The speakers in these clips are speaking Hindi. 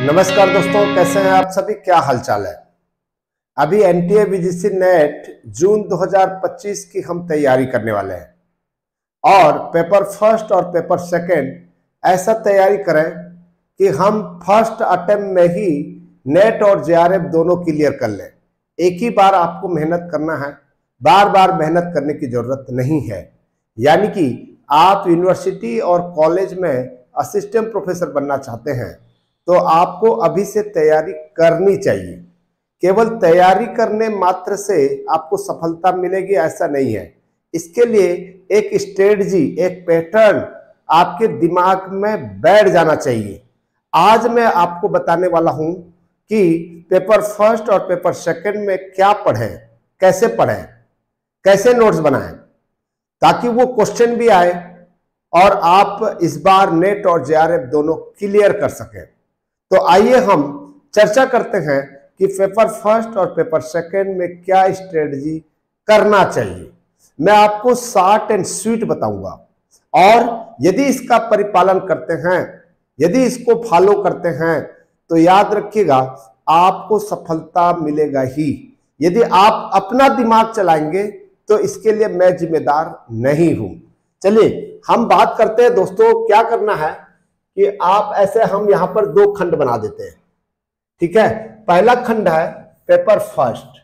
नमस्कार दोस्तों, कैसे हैं आप सभी? क्या हालचाल है? अभी एनटीए वीजीसी नेट जून 2025 की हम तैयारी करने वाले हैं और पेपर फर्स्ट और पेपर सेकंड ऐसा तैयारी करें कि हम फर्स्ट अटेम्प्ट में ही नेट और जेआरएफ दोनों क्लियर कर लें। एक ही बार आपको मेहनत करना है, बार बार मेहनत करने की जरूरत नहीं है। यानी कि आप यूनिवर्सिटी और कॉलेज में असिस्टेंट प्रोफेसर बनना चाहते हैं तो आपको अभी से तैयारी करनी चाहिए। केवल तैयारी करने मात्र से आपको सफलता मिलेगी ऐसा नहीं है। इसके लिए एक स्ट्रेटजी, एक पैटर्न आपके दिमाग में बैठ जाना चाहिए। आज मैं आपको बताने वाला हूं कि पेपर फर्स्ट और पेपर सेकंड में क्या पढ़ें, कैसे नोट्स बनाएं ताकि वो क्वेश्चन भी आए और आप इस बार नेट और जेआरएफ दोनों क्लियर कर सकें। तो आइए हम चर्चा करते हैं कि पेपर फर्स्ट और पेपर सेकंड में क्या स्ट्रेटजी करना चाहिए। मैं आपको शॉर्ट एंड स्वीट बताऊंगा और यदि इसका परिपालन करते हैं, यदि इसको फॉलो करते हैं तो याद रखिएगा आपको सफलता मिलेगा ही। यदि आप अपना दिमाग चलाएंगे तो इसके लिए मैं जिम्मेदार नहीं हूं। चलिए हम बात करते हैं दोस्तों, क्या करना है कि आप ऐसे हम यहां पर दो खंड बना देते हैं। ठीक है, पहला खंड है पेपर फर्स्ट।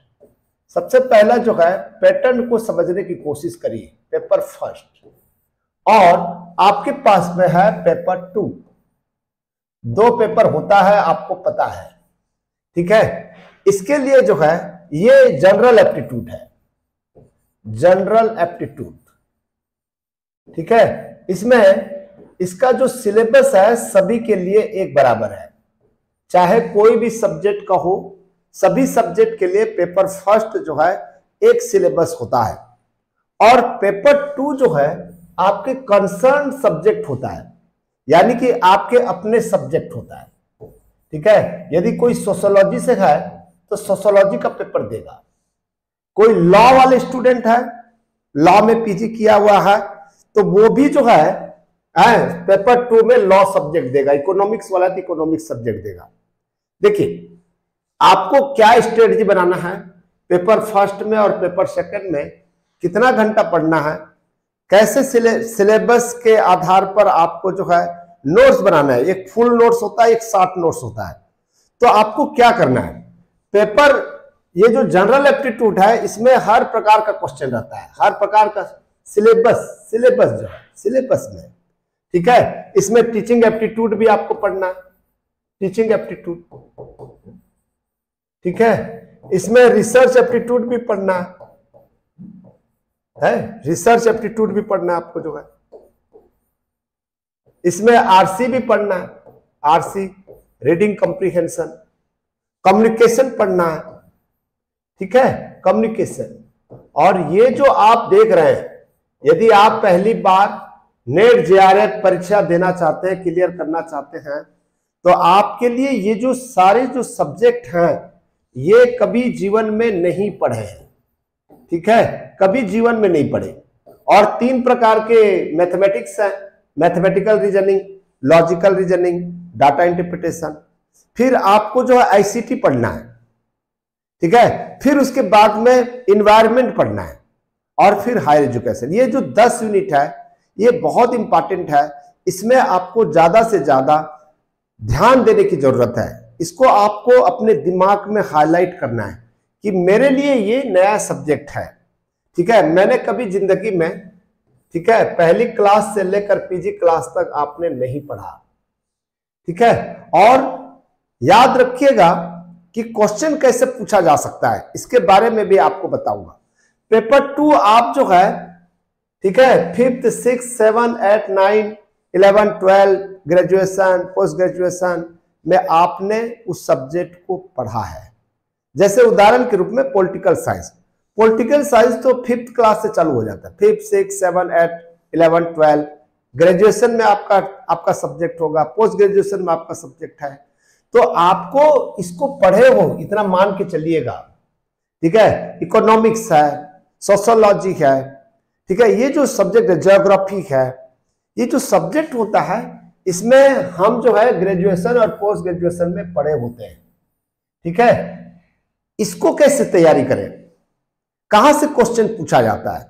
सबसे पहला जो है पैटर्न को समझने की कोशिश करिए, पेपर फर्स्ट। और आपके पास में है पेपर टू। दो पेपर होता है, आपको पता है। ठीक है, इसके लिए जो है ये जनरल एप्टीट्यूड है, जनरल एप्टीट्यूड। ठीक है, इसमें इसका जो सिलेबस है सभी के लिए एक बराबर है, चाहे कोई भी सब्जेक्ट का हो। सभी सब्जेक्ट के लिए पेपर फर्स्ट जो है एक सिलेबस होता है और पेपर टू जो है आपके कंसर्न सब्जेक्ट होता है, यानी कि आपके अपने सब्जेक्ट होता है। ठीक है, यदि कोई सोशियोलॉजी से है तो सोशियोलॉजी का पेपर देगा। कोई लॉ वाले स्टूडेंट है, लॉ में पीजी किया हुआ है, तो वो भी जो है पेपर टू में लॉ सब्जेक्ट देगा। इकोनॉमिक्स वाला तो इकोनॉमिक्स सब्जेक्ट देगा। देखिए आपको क्या स्ट्रेटजी बनाना है, पेपर फर्स्ट में और पेपर सेकंड में कितना घंटा पढ़ना है, कैसे सिलेबस के आधार पर आपको जो है नोट्स बनाना है। एक फुल नोट्स होता है, एक शॉर्ट नोट्स होता है। तो आपको क्या करना है, पेपर ये जो जनरल एप्टीट्यूड है इसमें हर प्रकार का क्वेश्चन रहता है, हर प्रकार का सिलेबस जो है सिलेबस में। ठीक है, इसमें टीचिंग एप्टीट्यूड भी आपको पढ़ना है, टीचिंग एप्टीट्यूड। ठीक है, इसमें रिसर्च एप्टीट्यूड भी पढ़ना है, रिसर्च एप्टीट्यूड भी पढ़ना है आपको जो है। इसमें आरसी भी पढ़ना है, आरसी रीडिंग कॉम्प्रिहेंशन। कम्युनिकेशन पढ़ना है। ठीक है, कम्युनिकेशन। और ये जो आप देख रहे हैं, यदि आप पहली बार नेट जेआरएफ परीक्षा देना चाहते हैं, क्लियर करना चाहते हैं, तो आपके लिए ये जो सारे जो सब्जेक्ट हैं ये कभी जीवन में नहीं पढ़े हैं। ठीक है, कभी जीवन में नहीं पढ़े। और तीन प्रकार के मैथमेटिक्स हैं, mathematical reasoning, logical reasoning, data interpretation. फिर आपको जो है आईसीटी पढ़ना है। ठीक है, फिर उसके बाद में इन्वायरमेंट पढ़ना है और फिर हायर एजुकेशन। ये जो 10 यूनिट है ये बहुत इंपॉर्टेंट है। इसमें आपको ज्यादा से ज्यादा ध्यान देने की जरूरत है। इसको आपको अपने दिमाग में हाईलाइट करना है कि मेरे लिए ये नया सब्जेक्ट है। ठीक है, मैंने कभी जिंदगी में, ठीक है, पहली क्लास से लेकर पीजी क्लास तक आपने नहीं पढ़ा। ठीक है, और याद रखिएगा कि क्वेश्चन कैसे पूछा जा सकता है, इसके बारे में भी आपको बताऊंगा। पेपर टू आप जो है, ठीक है, 5th 6th 7th 8th 9th 11th 12th graduation, post graduation में आपने उस सब्जेक्ट को पढ़ा है। जैसे उदाहरण के रूप में पॉलिटिकल साइंस। पॉलिटिकल साइंस तो 5th क्लास से चालू हो जाता है, 5th 6th 7th 8th 11th 12th। Graduation में आपका सब्जेक्ट होगा, पोस्ट ग्रेजुएशन में आपका सब्जेक्ट है। तो आपको इसको पढ़े हो इतना मान के चलिएगा। ठीक है, इकोनॉमिक्स है, सोशियोलॉजी है। ठीक है, ये जो सब्जेक्ट है, ज्योग्राफी है, ये जो सब्जेक्ट होता है इसमें हम जो है ग्रेजुएशन और पोस्ट ग्रेजुएशन में पढ़े होते हैं, ठीक है। इसको कैसे तैयारी करें, कहां से क्वेश्चन पूछा जाता है?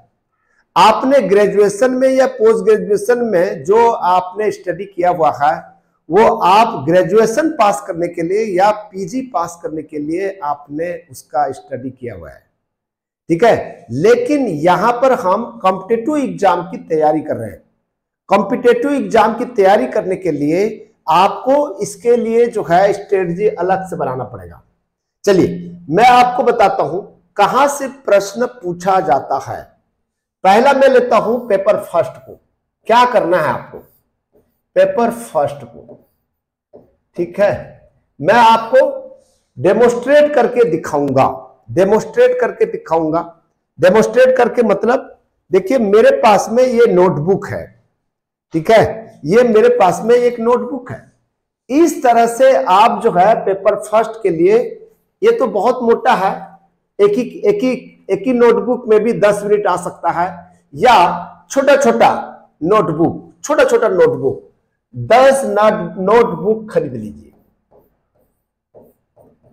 आपने ग्रेजुएशन में या पोस्ट ग्रेजुएशन में जो आपने स्टडी किया हुआ है वो आप ग्रेजुएशन पास करने के लिए या पीजी पास करने के लिए आपने उसका स्टडी किया हुआ है, ठीक है। लेकिन यहां पर हम कॉम्पिटिटिव एग्जाम की तैयारी कर रहे हैं। कॉम्पिटिटिव एग्जाम की तैयारी करने के लिए आपको इसके लिए जो है स्ट्रेटजी अलग से बनाना पड़ेगा। चलिए मैं आपको बताता हूं कहां से प्रश्न पूछा जाता है। पहला मैं लेता हूं पेपर फर्स्ट को। क्या करना है आपको? पेपर फर्स्ट को, ठीक है, मैं आपको डेमोस्ट्रेट करके दिखाऊंगा। डेमोस्ट्रेट करके मतलब देखिए मेरे पास में ये नोटबुक है, ठीक है, ये मेरे पास में एक नोटबुक है। इस तरह से आप जो है पेपर फर्स्ट के लिए, ये तो बहुत मोटा है, एक ही नोटबुक में भी 10 मिनट आ सकता है, या छोटा छोटा नोटबुक 10 नोटबुक खरीद लीजिए,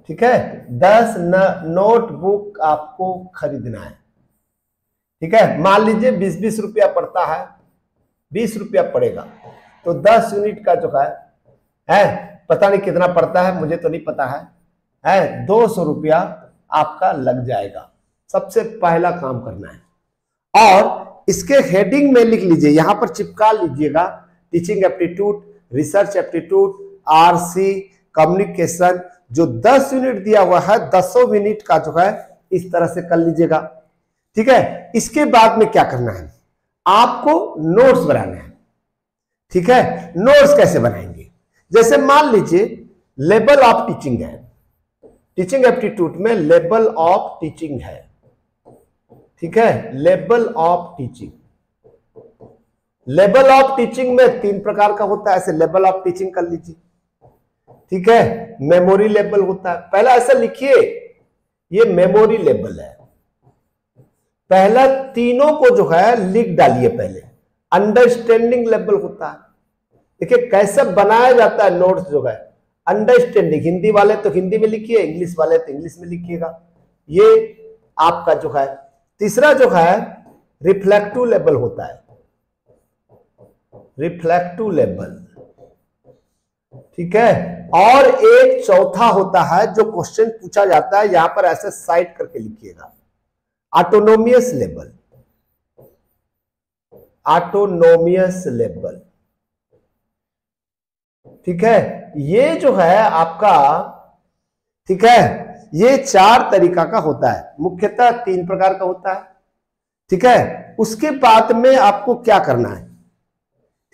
ठीक है। 10 नोटबुक आपको खरीदना है, ठीक है। मान लीजिए 20-20 रुपया पड़ता है, 20 रुपया पड़ेगा, तो 10 यूनिट का जो है पता नहीं कितना पड़ता है, मुझे तो नहीं पता है 200 रुपया आपका लग जाएगा। सबसे पहला काम करना है और इसके हेडिंग में लिख लीजिए, यहां पर चिपका लीजिएगा, teaching aptitude, research aptitude, RC, communication. जो 10 यूनिट दिया हुआ है 10 यूनिट का जो है इस तरह से कर लीजिएगा, ठीक है। इसके बाद में क्या करना है, आपको नोट्स बनाना है, ठीक है। नोट्स कैसे बनाएंगे? जैसे मान लीजिए लेवल ऑफ टीचिंग है, टीचिंग एप्टीट्यूड में लेवल ऑफ टीचिंग है, ठीक है। लेवल ऑफ टीचिंग में 3 प्रकार का होता है, ऐसे लेवल ऑफ टीचिंग कर लीजिए, ठीक है। मेमोरी लेवल होता है, पहला ऐसा लिखिए, ये मेमोरी लेवल है। पहला तीनों को जो है लिख डालिए पहले। अंडरस्टैंडिंग लेवल होता है, देखिए कैसे बनाया जाता है नोट्स जो है। अंडरस्टैंडिंग, हिंदी वाले तो हिंदी में लिखिए, इंग्लिश वाले तो इंग्लिश में लिखिएगा, ये आपका जो है। तीसरा जो है रिफ्लेक्टिव लेवल होता है, रिफ्लेक्टिव लेवल, ठीक है। और एक चौथा होता है जो क्वेश्चन पूछा जाता है, यहां पर ऐसे साइड करके लिखिएगा, ऑटोनोमियस लेवल, ऑटोनोमियस लेवल, ठीक है। ये जो है आपका, ठीक है, ये 4 तरीका का होता है, मुख्यतः 3 प्रकार का होता है, ठीक है। उसके बाद में आपको क्या करना है,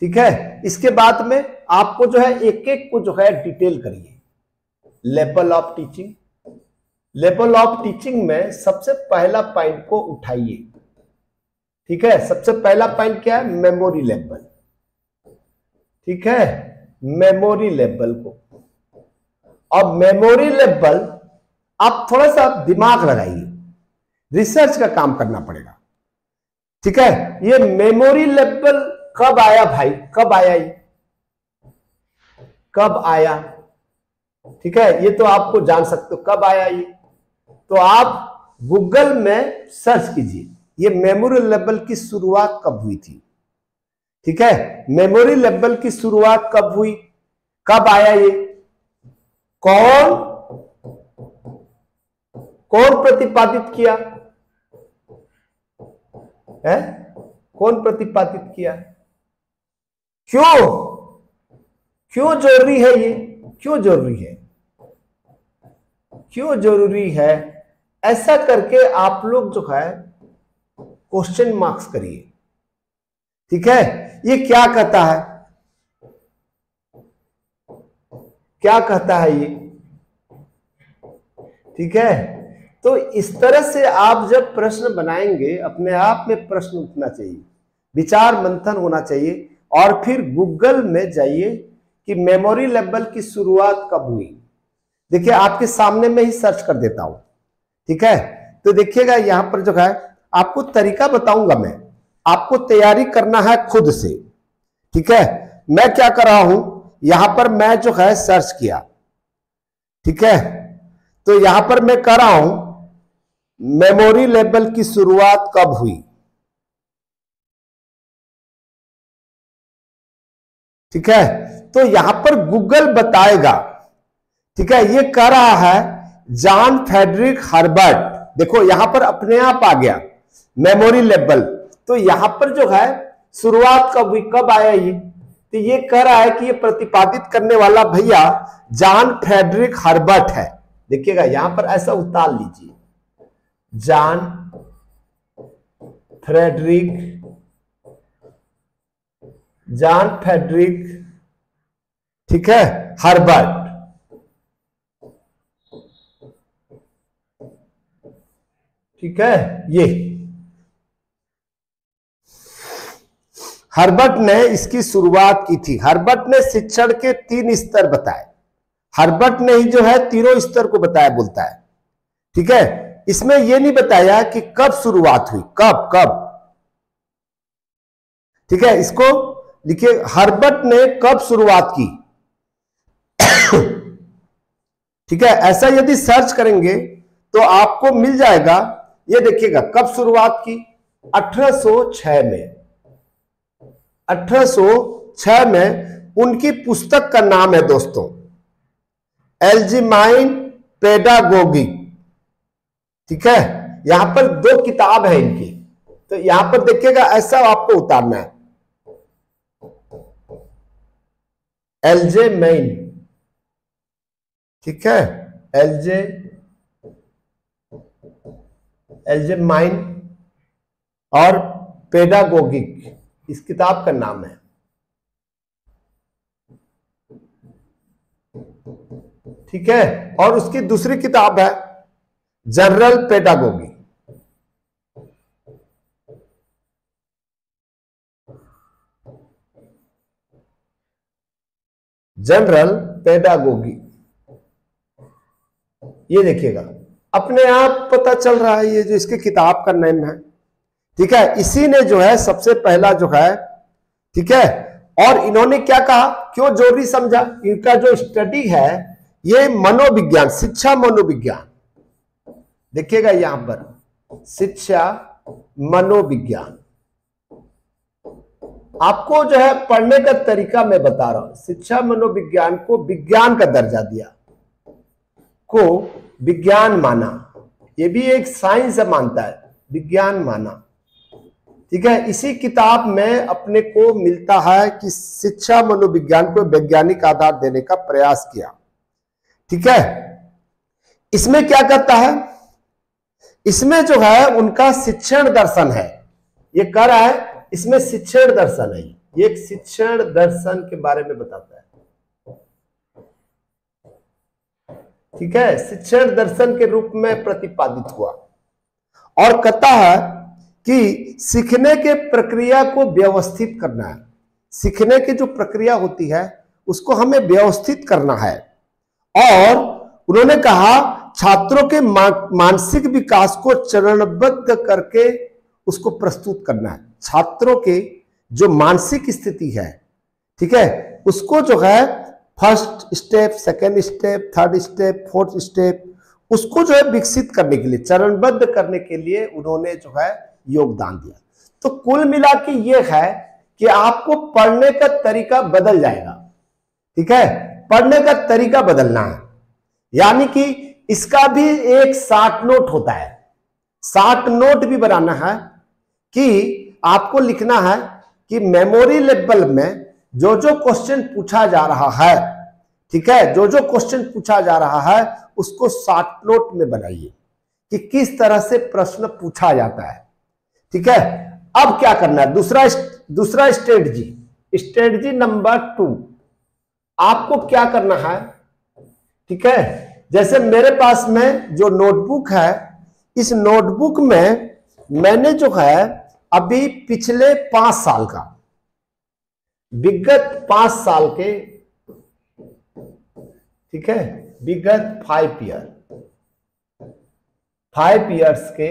ठीक है, इसके बाद में आपको जो है एक एक को जो है डिटेल करिए। लेवल ऑफ टीचिंग में सबसे पहला पॉइंट को उठाइए, ठीक है। सबसे पहला पॉइंट क्या है? मेमोरी लेवल, ठीक है, मेमोरी लेवल को। अब मेमोरी लेवल आप थोड़ा सा दिमाग लगाइए, रिसर्च का काम करना पड़ेगा, ठीक है। ये मेमोरी लेवल कब आया भाई, कब आया ये, कब आया, ठीक है, ये तो आपको जान सकते हो कब आया ये। तो आप गूगल में सर्च कीजिए ये मेमोरी लेवल की शुरुआत कब हुई थी, ठीक है। मेमोरी लेवल की शुरुआत कब हुई, कब आया ये, कौन प्रतिपादित किया है, कौन प्रतिपादित किया, क्यों जरूरी है ये, क्यों जरूरी है, ऐसा करके आप लोग जो है क्वेश्चन मार्क्स करिए, ठीक है। ये क्या कहता है ये, ठीक है। तो इस तरह से आप जब प्रश्न बनाएंगे, अपने आप में प्रश्न उठना चाहिए, विचार मंथन होना चाहिए, और फिर गूगल में जाइए कि मेमोरी लेवल की शुरुआत कब हुई। देखिए आपके सामने में ही सर्च कर देता हूं, ठीक है। तो देखिएगा यहां पर जो है आपको तरीका बताऊंगा मैं, आपको तैयारी करना है खुद से, ठीक है। मैं क्या कर रहा हूं, यहां पर मैं जो है सर्च किया, ठीक है। तो यहां पर मैं कर रहा हूं मेमोरी लेवल की शुरुआत कब हुई, ठीक है। तो यहां पर गूगल बताएगा, ठीक है। ये कह रहा है जॉन फ्रेडरिक हर्बर्ट, देखो यहां पर अपने आप आ गया मेमोरी लेवल। तो यहां पर जो है शुरुआत कब हुई, कब आया ये, तो ये कह रहा है कि ये प्रतिपादित करने वाला भैया जॉन फ्रेडरिक हर्बर्ट है। देखिएगा यहां पर ऐसा उतार लीजिए, जॉन फ्रेडरिक, ठीक है, हर्बर्ट, ठीक है। ये हर्बर्ट ने इसकी शुरुआत की थी। हर्बर्ट ने शिक्षण के 3 स्तर बताए। हर्बर्ट ने ही जो है तीनों स्तर को बताया, बोलता है, ठीक है। इसमें यह नहीं बताया कि कब शुरुआत हुई, कब कब, ठीक है। इसको लिखिए, हर्बर्ट ने कब शुरुआत की, ठीक है। ऐसा यदि सर्च करेंगे तो आपको मिल जाएगा। ये देखिएगा कब शुरुआत की, 1806 में, 1806 में। उनकी पुस्तक का नाम है दोस्तों एल्जीमाइन पेडागोगी, ठीक है। यहां पर 2 किताब है इनकी, तो यहां पर देखिएगा ऐसा आपको उतारना है, एल्जेमाइन, ठीक है, एल्जेमाइन और पेडागोगिक इस किताब का नाम है, ठीक है। और उसकी दूसरी किताब है जनरल पेडागोगी, जनरल पेडागोगी। ये देखिएगा अपने आप पता चल रहा है, ये जो इसकी किताब का नाम है, ठीक है। इसी ने जो है सबसे पहला जो है, ठीक है। और इन्होंने क्या कहा, क्यों जरूरी समझा, इनका जो स्टडी है ये मनोविज्ञान, शिक्षा मनोविज्ञान, देखिएगा यहां पर शिक्षा मनोविज्ञान। आपको जो है पढ़ने का तरीका मैं बता रहा हूं, शिक्षा मनोविज्ञान को विज्ञान का दर्जा दिया, को विज्ञान माना, ये भी एक साइंस मानता है, विज्ञान माना, ठीक है। इसी किताब में अपने को मिलता है कि शिक्षा मनोविज्ञान को वैज्ञानिक आधार देने का प्रयास किया, ठीक है। इसमें क्या करता है, इसमें जो है उनका शिक्षण दर्शन है, ये कह रहा है इसमें शिक्षण दर्शन है, ये एक शिक्षण दर्शन के बारे में बताता है, ठीक है। शिक्षण दर्शन के रूप में प्रतिपादित हुआ और कहता है कि सीखने के प्रक्रिया को व्यवस्थित करना है, सीखने की जो प्रक्रिया होती है उसको हमें व्यवस्थित करना है। और उन्होंने कहा छात्रों के मानसिक विकास को चरणबद्ध करके उसको प्रस्तुत करना है, छात्रों के जो मानसिक स्थिति है, ठीक है, उसको जो है first step, second step, third step, fourth step, उसको जो है विकसित करने के लिए, चरणबद्ध करने के लिए उन्होंने जो है योगदान दिया। तो कुल मिला के ये है कि आपको पढ़ने का तरीका बदल जाएगा, ठीक है, पढ़ने का तरीका बदलना है। यानी कि इसका भी एक शार्ट नोट होता है, शार्ट नोट भी बनाना है कि आपको लिखना है कि मेमोरी लेवल में जो जो क्वेश्चन पूछा जा रहा है, ठीक है, जो जो क्वेश्चन पूछा जा रहा है उसको शार्ट नोट में बनाइए कि किस तरह से प्रश्न पूछा जाता है, ठीक है। अब क्या करना है, दूसरा स्ट्रेटजी नंबर 2, आपको क्या करना है, ठीक है। जैसे मेरे पास में जो नोटबुक है, इस नोटबुक में मैंने जो है अभी पिछले 5 साल का, विगत 5 साल के, ठीक है, विगत 5 ईयर्स के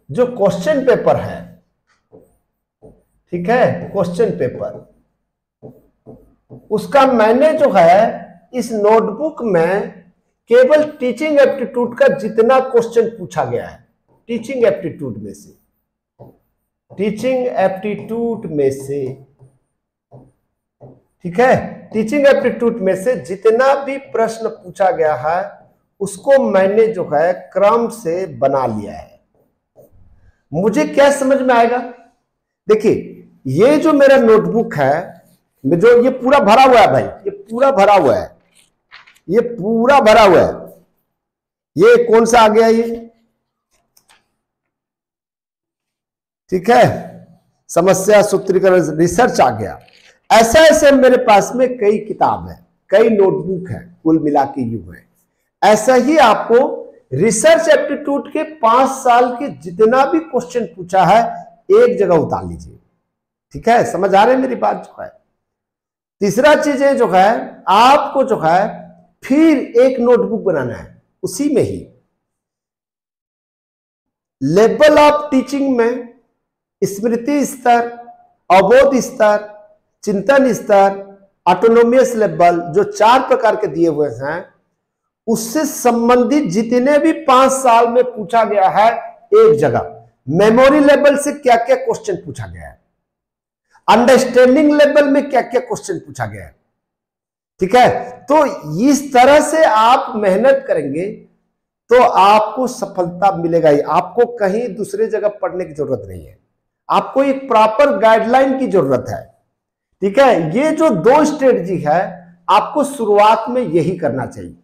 जो क्वेश्चन पेपर है, ठीक है, क्वेश्चन पेपर। उसका मैंने जो है इस नोटबुक में केवल टीचिंग एप्टीट्यूड का जितना क्वेश्चन पूछा गया है, टीचिंग एप्टीट्यूड में से, टीचिंग एप्टीट्यूड में से, ठीक है, टीचिंग एप्टीट्यूड में से जितना भी प्रश्न पूछा गया है उसको मैंने जो है क्रम से बना लिया है। मुझे क्या समझ में आएगा, देखिए ये जो मेरा नोटबुक है, जो ये पूरा भरा हुआ है भाई, ये पूरा भरा हुआ है, ये पूरा भरा हुआ है। ये कौन सा आ गया ये, ठीक है, समस्या सूत्रीकरण रिसर्च आ गया। ऐसा ऐसे मेरे पास में कई किताब है, कई नोटबुक है, कुल मिला के यूं है। ऐसा ही आपको रिसर्च एप्टीट्यूड के 5 साल के जितना भी क्वेश्चन पूछा है एक जगह उतार लीजिए, ठीक है, समझ आ रही है मेरी बात जो है। तीसरा चीज है जो है आपको जो है फिर एक नोटबुक बनाना है, उसी में ही लेवल ऑफ टीचिंग में स्मृति स्तर, अवबोध स्तर, चिंतन स्तर, ऑटोनोमियस लेवल, जो 4 प्रकार के दिए हुए हैं, उससे संबंधित जितने भी 5 साल में पूछा गया है एक जगह। मेमोरी लेवल से क्या क्या क्वेश्चन पूछा गया है, अंडरस्टैंडिंग लेवल में क्या क्या क्वेश्चन पूछा गया है, ठीक है। तो इस तरह से आप मेहनत करेंगे तो आपको सफलता मिलेगा ही, आपको कहीं दूसरे जगह पढ़ने की जरूरत नहीं है, आपको एक प्रॉपर गाइडलाइन की जरूरत है, ठीक है। ये जो 2 स्ट्रेटजी है आपको शुरुआत में यही करना चाहिए।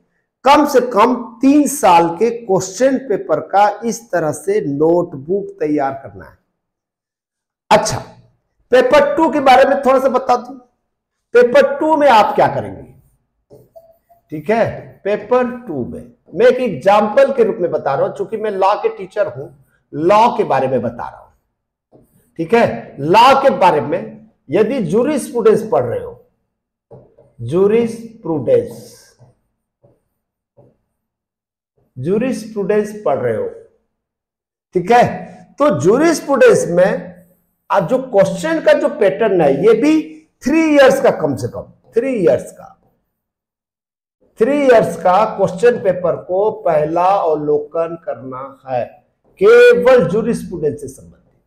कम से कम 3 साल के क्वेश्चन पेपर का इस तरह से नोटबुक तैयार करना है। अच्छा, पेपर 2 के बारे में थोड़ा सा बता दूं। पेपर 2 में आप क्या करेंगे, ठीक है। पेपर 2 में मैं एक एग्जाम्पल के रूप में बता रहा हूं, चूंकि मैं लॉ के टीचर हूं, लॉ के बारे में बता रहा हूं, ठीक है। लॉ के बारे में यदि जूरिस्प्रूडेंस पढ़ रहे हो, जूरिस्प्रूडेंस पढ़ रहे हो, ठीक है, तो जूरिस्प्रूडेंस में आज जो क्वेश्चन का जो पैटर्न है ये भी 3 इयर्स का, कम से कम 3 इयर्स का क्वेश्चन पेपर को पहला अवलोकन करना है, केवल जूरिस्प्रूडेंस से संबंधित,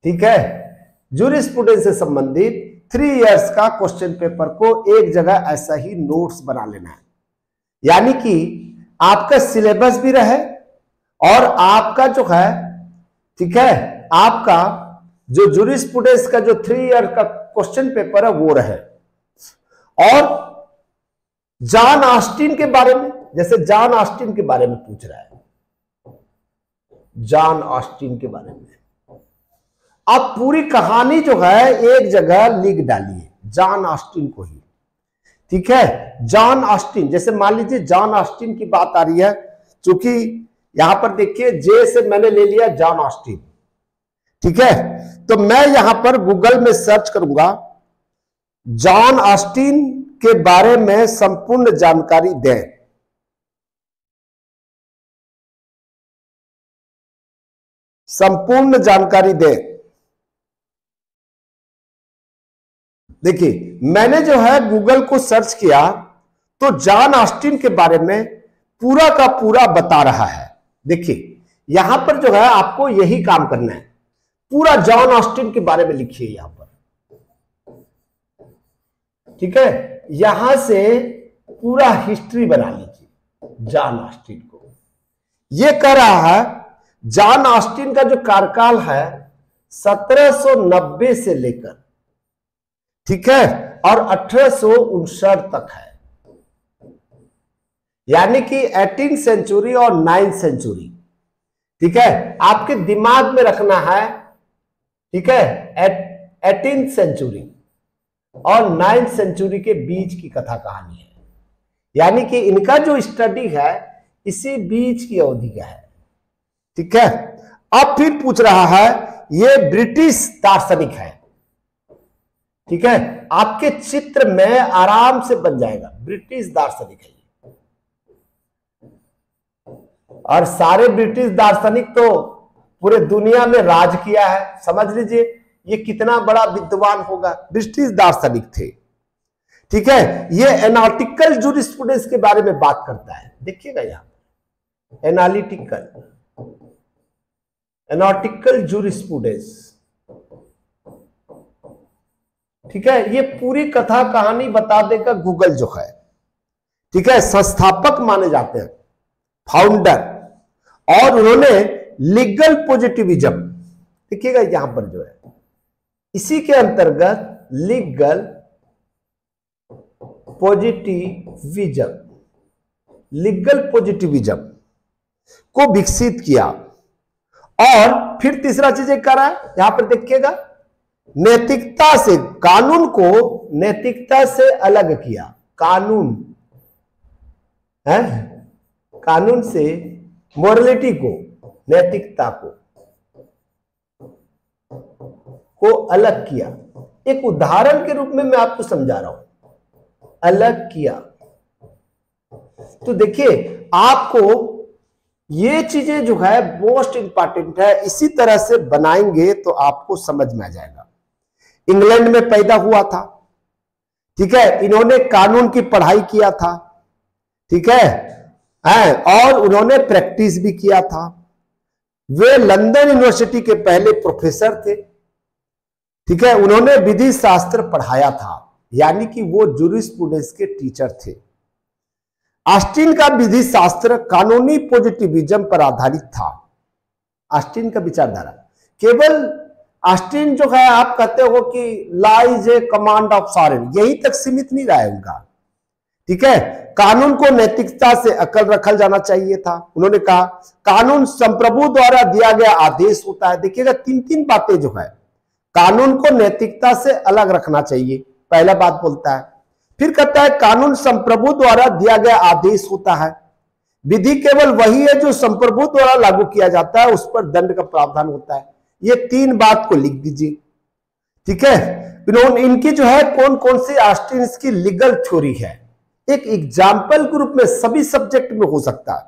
ठीक है। जूरिस्प्रूडेंस से संबंधित 3 इयर्स का क्वेश्चन पेपर को एक जगह ऐसा ही नोट्स बना लेना है, यानी कि आपका सिलेबस भी रहे और आपका जो है, ठीक है, आपका जो जूरिस्प्रूडेंस का जो 3 ईयर का क्वेश्चन पेपर है वो रहे। और जॉन ऑस्टिन के बारे में, जैसे जॉन ऑस्टिन के बारे में पूछ रहा है, जॉन ऑस्टिन के बारे में आप पूरी कहानी जो है एक जगह लिख डालिए, जॉन ऑस्टिन को ही, ठीक है। जॉन ऑस्टिन, जैसे मान लीजिए जॉन ऑस्टिन की बात आ रही है, क्योंकि यहां पर देखिए जे से मैंने ले लिया जॉन ऑस्टिन, ठीक है। तो मैं यहां पर गूगल में सर्च करूंगा जॉन ऑस्टिन के बारे में संपूर्ण जानकारी दें, संपूर्ण जानकारी दें। देखिए मैंने जो है गूगल को सर्च किया तो जॉन ऑस्टिन के बारे में पूरा का पूरा बता रहा है। देखिए यहां पर जो है आपको यही काम करना है, पूरा जॉन ऑस्टिन के बारे में लिखिए यहां पर, ठीक है। यहां से पूरा हिस्ट्री बना लीजिए जॉन ऑस्टिन को। यह कह रहा है जॉन ऑस्टिन का जो कार्यकाल है 1790 से लेकर, ठीक है, और 1859 तक है, यानी कि 18th सेंचुरी और 9th सेंचुरी, ठीक है। आपके दिमाग में रखना है, ठीक है, 18th सेंचुरी और 9th सेंचुरी के बीच की कथा कहानी है, यानी कि इनका जो स्टडी है इसी बीच की अवधि का है, ठीक है। अब फिर पूछ रहा है ये ब्रिटिश दार्शनिक है, ठीक है, आपके चित्र में आराम से बन जाएगा, ब्रिटिश दार्शनिक है ये। और सारे ब्रिटिश दार्शनिक तो पूरे दुनिया में राज किया है, समझ लीजिए। ये कितना बड़ा विद्वान होगा, ब्रिटिश दार्शनिक थे। ठीक है, ये एनालिटिकल जूरिस्प्रूडेंस के बारे में बात करता है। देखिएगा यहां एनालिटिकल जूरिस्प्रूडेंस। ठीक है, ये पूरी कथा कहानी बता देगा गूगल जो है। ठीक है, संस्थापक माने जाते हैं, फाउंडर, और उन्होंने लीगल पॉजिटिविज्म, देखिएगा यहां पर जो है इसी के अंतर्गत लीगल पॉजिटिविज्म को विकसित किया। और फिर तीसरा चीज एक कर रहा है यहां पर, देखिएगा नैतिकता से, कानून को नैतिकता से अलग किया। कानून है, कानून से मोरलिटी को, नैतिकता को अलग किया। एक उदाहरण के रूप में मैं आपको समझा रहा हूं, अलग किया। तो देखिए आपको ये चीजें जो है मोस्ट इंपॉर्टेंट है, इसी तरह से बनाएंगे तो आपको समझ में आ जाएगा। इंग्लैंड में पैदा हुआ था, ठीक है, इन्होंने कानून की पढ़ाई किया था, ठीक है, और उन्होंने प्रैक्टिस भी किया था। वे लंदन यूनिवर्सिटी के पहले प्रोफेसर थे। ठीक है, उन्होंने विधि शास्त्र पढ़ाया था, यानी कि वो जूरिस्प्रूडेंस के टीचर थे। ऑस्टिन का विधि शास्त्र कानूनी पॉजिटिविज्म पर आधारित था। ऑस्टिन का विचारधारा, केवल ऑस्टिन जो है आप कहते हो कि law is a command of sovereign, यहीं तक सीमित नहीं रहा है उनका। ठीक है, कानून को नैतिकता से अकल रखा जाना चाहिए था। उन्होंने कहा कानून संप्रभु द्वारा दिया गया आदेश होता है। देखिएगा तीन बातें जो है, कानून को नैतिकता से अलग रखना चाहिए, पहला बात बोलता है। फिर कहता है कानून संप्रभु द्वारा दिया गया आदेश होता है। विधि केवल वही है जो संप्रभु द्वारा लागू किया जाता है, उस पर दंड का प्रावधान होता है। ये तीन बात को लिख दीजिए। ठीक है, इनकी जो है कौन कौन सी ऑस्टिन की लीगल थ्योरी है, एक एग्जाम्पल के रूप में सभी सब्जेक्ट में हो सकता है।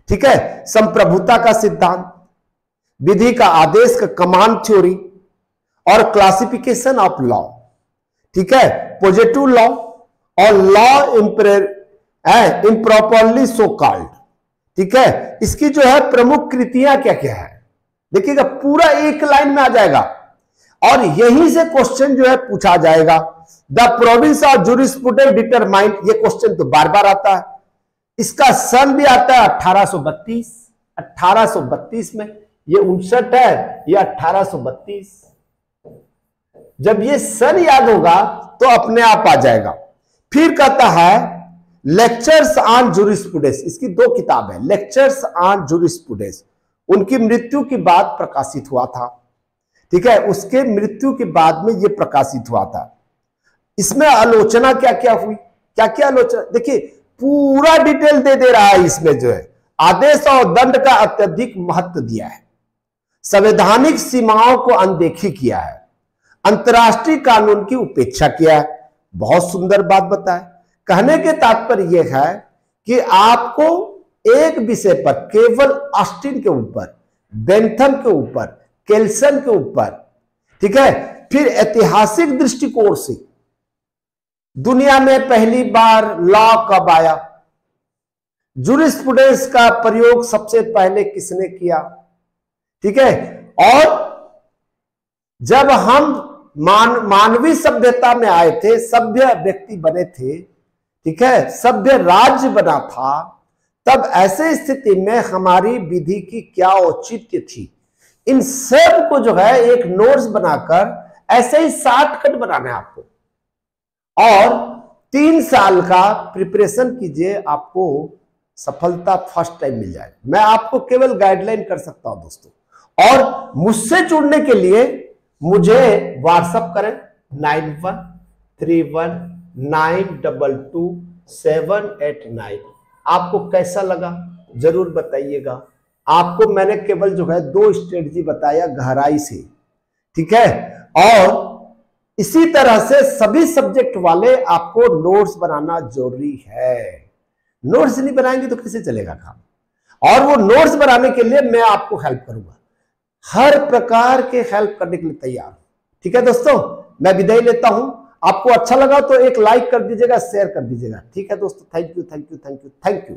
ठीक है, संप्रभुता का सिद्धांत, विधि का आदेश का कमांड थ्योरी, और क्लासिफिकेशन ऑफ लॉ। ठीक है, पॉजिटिव लॉ और लॉ इम्प्रॉपरली सो कॉल्ड। ठीक है, इसकी जो है प्रमुख कृतियां क्या क्या है, देखिएगा पूरा एक लाइन में आ जाएगा, और यहीं से क्वेश्चन जो है पूछा जाएगा। The province of jurisprudence determined, ये क्वेश्चन तो बार बार आता है। इसका सन भी आता है 1832। 1832 में, ये 59 है, ये 1832। जब ये सन याद होगा तो अपने आप आ जाएगा। फिर कहता है लेक्चर्स ऑन जूरिस्प्रूडेंस, इसकी 2 किताब है, लेक्चर्स ऑन जूरिस्प्रूडेंस। उनकी मृत्यु के बाद प्रकाशित हुआ था। ठीक है, उसके मृत्यु के बाद में यह प्रकाशित हुआ था। इसमें आलोचना क्या क्या हुई, क्या क्या आलोचना, देखिए पूरा डिटेल दे रहा है। इसमें जो है आदेश और दंड का अत्यधिक महत्व दिया है, संवैधानिक सीमाओं को अनदेखी किया है, अंतर्राष्ट्रीय कानून की उपेक्षा किया है। बहुत सुंदर बात बताए। कहने के तात्पर्य यह है कि आपको एक विषय पर केवल ऑस्टिन के ऊपर, बेंथम के ऊपर, केल्सन के ऊपर, ठीक है, फिर ऐतिहासिक दृष्टिकोण से दुनिया में पहली बार लॉ कब आया, जूरिस्प्रूडेंस का प्रयोग सबसे पहले किसने किया। ठीक है, और जब हम मानवीय सभ्यता में आए थे, सभ्य व्यक्ति बने थे, ठीक है, सभ्य राज्य बना था, तब ऐसे स्थिति में हमारी विधि की क्या औचित्य थी, इन सब को जो है एक नोट्स बनाकर ऐसे ही शॉर्टकट बनाना है आपको, और 3 साल का प्रिपरेशन कीजिए, आपको सफलता फर्स्ट टाइम मिल जाए। मैं आपको केवल गाइडलाइन कर सकता हूं दोस्तों, और मुझसे जुड़ने के लिए मुझे व्हाट्सएप करें 9131922789। आपको कैसा लगा जरूर बताइएगा। आपको मैंने केवल जो है 2 स्ट्रेटजी बताया गहराई से, ठीक है, और इसी तरह से सभी सब्जेक्ट वाले आपको नोट्स बनाना जरूरी है। नोट्स नहीं बनाएंगे तो कैसे चलेगा काम, और वो नोट्स बनाने के लिए मैं आपको हेल्प करूंगा, हर प्रकार के हेल्प करने के लिए तैयार हूं। ठीक है दोस्तों, मैं विदाई लेता हूं। आपको अच्छा लगा तो एक लाइक कर दीजिएगा, शेयर कर दीजिएगा। ठीक है दोस्तों, thank you thank you thank you thank you.